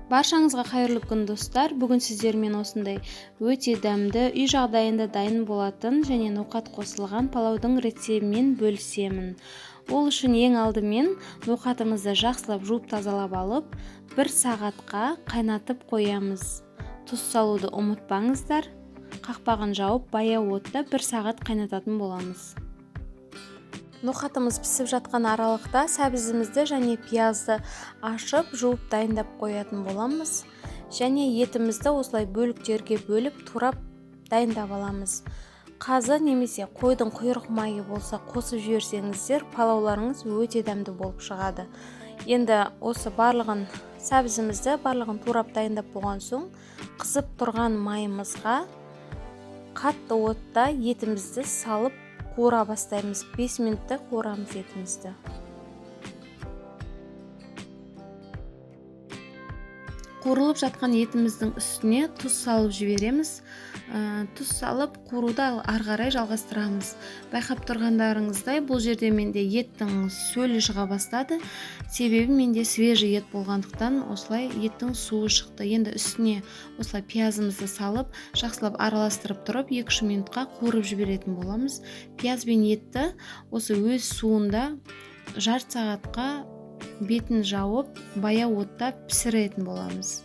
Баршаңызға қайырлы күн достар. Бүгін сіздермен осындай өте дәмді, үй жағдайында дайын болатын және ноқат қосылған палаудың рецебімен бөлісемін. Ол үшін ең алдымен ноқатымызды жақсылап жуып тазалап алып, 1 сағатқа қайнатып қоямыз. Тұз салуды ұмытпаңыздар. Қақпағын жауып, баяу отта 1 сағат қайнататын боламыз. Ноқатымыз пісіп жатқан аралықта сәбізімізді және пиязды ашып, жуып дайындап қоятын боламыз. Және етімізді осылай бөліктерге бөліп, турап дайындап аламыз. Қазы немесе қойдың құйрық майы болса қосып жіберсеңіздер, палауларыңыз өте дәмді болып шығады. Енді осы барлығын сәбізімізді турап дайындап болған соң, қызып тұрған майымызға қатты отта етімізді салып қуыра бастаймыз. 5 минутта қуырамыз етімізді. Қуырылып жатқан етіміздің үстіне тұз салып жібереміз. Тұз салып қуыруды ары қарай жалғастырамыз. Байқап тұрғандарыңыздай, бұл жерде менде еттің сөлі шыға бастады. Себебі менде свежий ет болғандықтан осылай еттің суы шықты. Енді үстіне осылай пиязымызды салып, жақсылап араластырып тұрып, 2-3 минутқа қуырып жіберетін боламыз. Пияз бен етті осы өз суында жарты сағатқа бетін жауып, баяу отта пісіретін боламыз.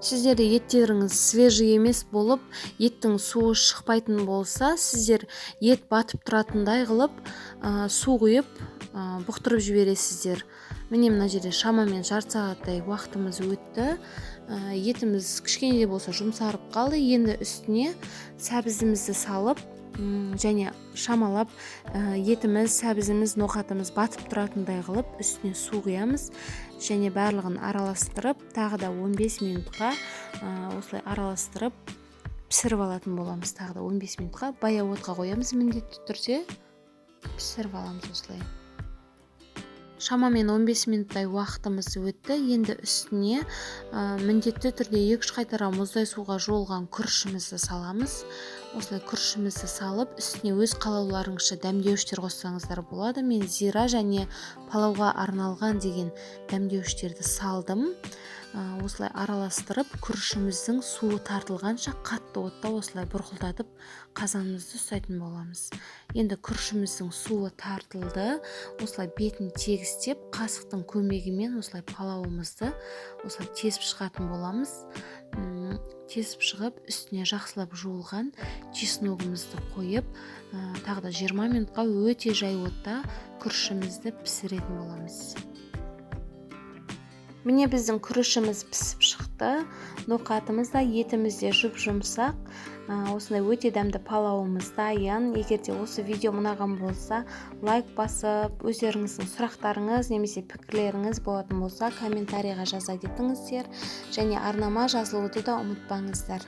Сіздерде еттеріңіз свежий емес болып, еттің суы шықпайтын болса, сіздер ет батып тұратындай қылып, су құйып, бұқтырып жібересіздер. Міне мына жерде шамамен жарты сағаттай уақытымыз өтті. Етіміз кішкене де болса жұмсарып қалды. Енді үстіне сәбізімізді салып, және шамалап етіміз, сәбізіміз, ноқатымыз батып тұратындай қылып, үстіне су құямыз. Және барлығын араластырып, тағы да 15 минутқа осылай араластырып пісіріп алатын боламыз. Тағы да 15 минутқа баяу отқа қоямыз, міндетті түрде пісіріп аламыз осылай. Шамамен 15 минуттай уақытымыз өтті. Енді үстіне міндетті түрде 2-3 қайтара мұздай суға жуылған күрішімізді саламыз. Осылай күрішімізді салып, үстіне өз қалауларыңызша дәмдеуіштер қоссаңыздар болады. Мен зира және палауға арналған деген дәмдеуіштерді салдым. Осылай араластырып, күрішіміздің суы тартылғанша қатты отта осылай бұрқылдатып қазанымызды ұстайтын боламыз. Енді күрішіміздің суы тартылды. Осылай бетін тегістеп, қасықтың көмегімен осылай палауымызды осылай тесіп шығатын боламыз. Тесіп шығып, үстіне жақсылап жуылған чесногымызды қойып, тағы да 20 минутқа өте жай отта күрішімізді пісіретін боламыз. Міне біздің күрішіміз пісіп шықты. Ноқатымыз да, етіміз де жұп-жұмсақ. Осындай өте дәмді палауымыз дайын. Егер де осы видео ұнаған болса, лайк басып, өздеріңіздің сұрақтарыңыз немесе пікірлеріңіз болатын болса, комментарийға жаза кетіңіздер. Және арнама жазылуды да ұмытпаңыздар.